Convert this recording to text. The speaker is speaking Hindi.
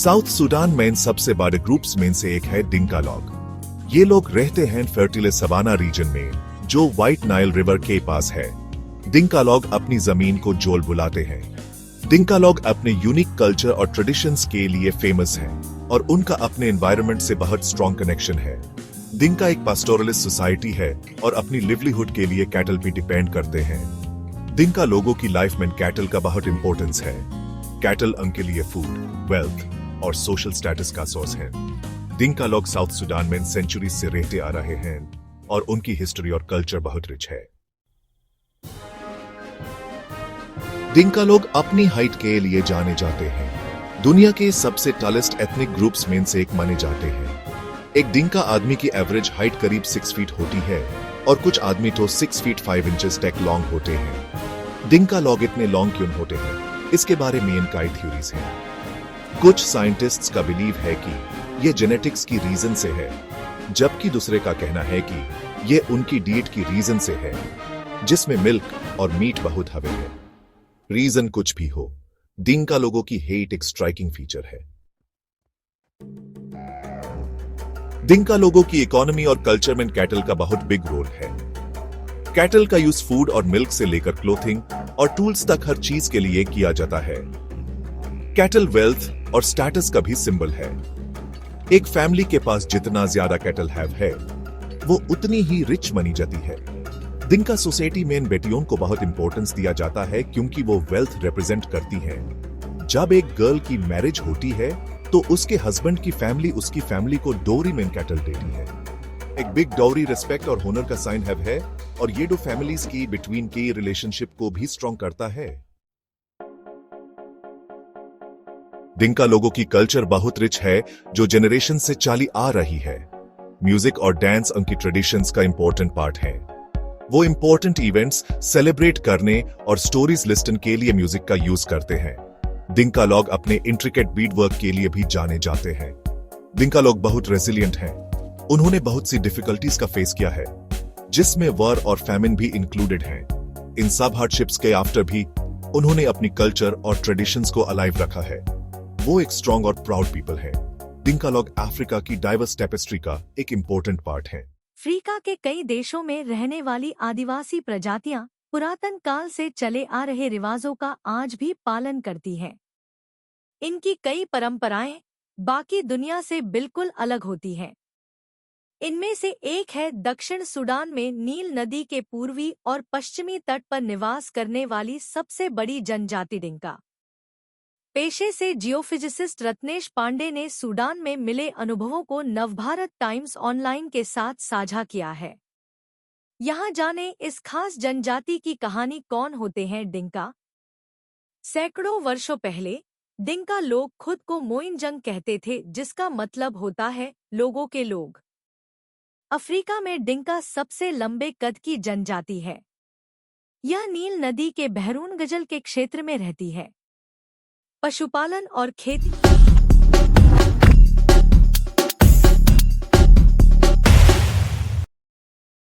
साउथ सूडान में इन सबसे बड़े ग्रुप्स में से एक है डिंका लोग। ये लोग रहते हैं फर्टिले सवाना रीजन में, जो व्हाइट नाइल रिवर के पास है। डिंका लोग अपनी जमीन को जोल बुलाते हैं। डिंका लोग अपने यूनिक कल्चर और ट्रेडिशंस के लिए फेमस हैं और उनका अपने एनवायरनमेंट से बहुत स्ट्रॉन्ग कनेक्शन है। डिंका एक पास्टोरलिस्ट सोसाइटी है और अपनी लिवलीहुड के लिए कैटल पे डिपेंड करते हैं। डिंका लोगों की लाइफ में कैटल का बहुत इंपॉर्टेंस है। कैटल उनके लिए फूड, वेल्थ और सोशल स्टेटस का सोर्स है। डिंका लोग साउथ सूडान में सेंचुरी से रहते आ रहे हैं और उनकी हिस्ट्री और कल्चर बहुत रिच है। डिंका लोग अपनी हाइट के लिए जाने जाते हैं। दुनिया के सबसे टॉलेस्ट एथनिक ग्रुप्स में से एक माने जाते हैं। एक डिंका आदमी की एवरेज हाइट करीब 6 फीट होती है और कुछ आदमी तो 6 फीट 5 इंचेस तक लॉन्ग होते हैं। डिंका लोग इतने लॉन्ग क्यों होते हैं, इसके बारे में कई थ्योरीज हैं। कुछ साइंटिस्ट्स का बिलीव है कि यह जेनेटिक्स की रीजन से है, जबकि दूसरे का कहना है कि यह उनकी डाइट की रीजन से है, जिसमें मिल्क और मीट बहुत हवे है। रीजन कुछ भी हो, डिंका लोगों की हेट एक स्ट्राइकिंग फीचर है। डिंका लोगों की इकोनॉमी और कल्चर में कैटल का बहुत बिग रोल है। कैटल का यूज फूड और मिल्क से लेकर क्लोथिंग और टूल्स तक हर चीज के लिए किया जाता है। कैटल वेल्थ और स्टेटस का भी सिंबल है। एक फैमिली के पास जितना ज्यादा कैटल है, वो उतनी ही रिच मानी जाती है। डिंका सोसाइटी में इन बेटियों को बहुत इंपॉर्टेंस दिया जाता है क्योंकि वो वेल्थ रिप्रेजेंट करती हैं। जब एक गर्ल की मैरिज होती है तो उसके हस्बैंड की फैमिली उसकी फैमिली को डोरी में कैटल देती है। एक बिग डोरी रिस्पेक्ट और होनर का साइन है और ये दो फैमिलीज की बिटवीन की रिलेशनशिप को भी स्ट्रॉन्ग करता है। डिंका लोगों की कल्चर बहुत रिच है जो जनरेशन से चली आ रही है। म्यूजिक और डांस उनकी ट्रेडिशंस का इंपॉर्टेंट पार्ट है। वो इंपॉर्टेंट इवेंट्स सेलिब्रेट करने और स्टोरीज लिस्टन के लिए म्यूजिक का यूज करते हैं। डिंका लोग अपने इंट्रिकेट बीट वर्क के लिए भी जाने जाते हैं। डिंका लोग बहुत रेजिलिएंट हैं। उन्होंने बहुत सी डिफिकल्टीज का फेस किया है, जिसमें वॉर और फैमिन भी इंक्लूडेड हैं। इन सब हार्डशिप्स के आफ्टर भी उन्होंने अपनी कल्चर और ट्रेडिशंस को अलाइव रखा है। वो एक स्ट्रॉन्ग और प्राउड पीपल है। डिंका लोग अफ्रीका की डाइवर्स टेपेस्ट्री का एक इंपॉर्टेंट पार्ट है। अफ्रीका के कई देशों में रहने वाली आदिवासी प्रजातियां पुरातन काल से चले आ रहे रिवाजों का आज भी पालन करती हैं। इनकी कई परंपराएं बाकी दुनिया से बिल्कुल अलग होती हैं। इनमें से एक है दक्षिण सूडान में नील नदी के पूर्वी और पश्चिमी तट पर निवास करने वाली सबसे बड़ी जनजाति डिंका। पेशे से जियोफिजिसिस्ट रत्नेश पांडे ने सूडान में मिले अनुभवों को नवभारत टाइम्स ऑनलाइन के साथ साझा किया है। यहाँ जाने इस खास जनजाति की कहानी। कौन होते हैं डिंका? सैकड़ों वर्षों पहले डिंका लोग खुद को मोइनजंग कहते थे, जिसका मतलब होता है लोगों के लोग। अफ्रीका में डिंका सबसे लंबे कद की जनजाति है। यह नील नदी के बहरून गजल के क्षेत्र में रहती है। पशुपालन और खेती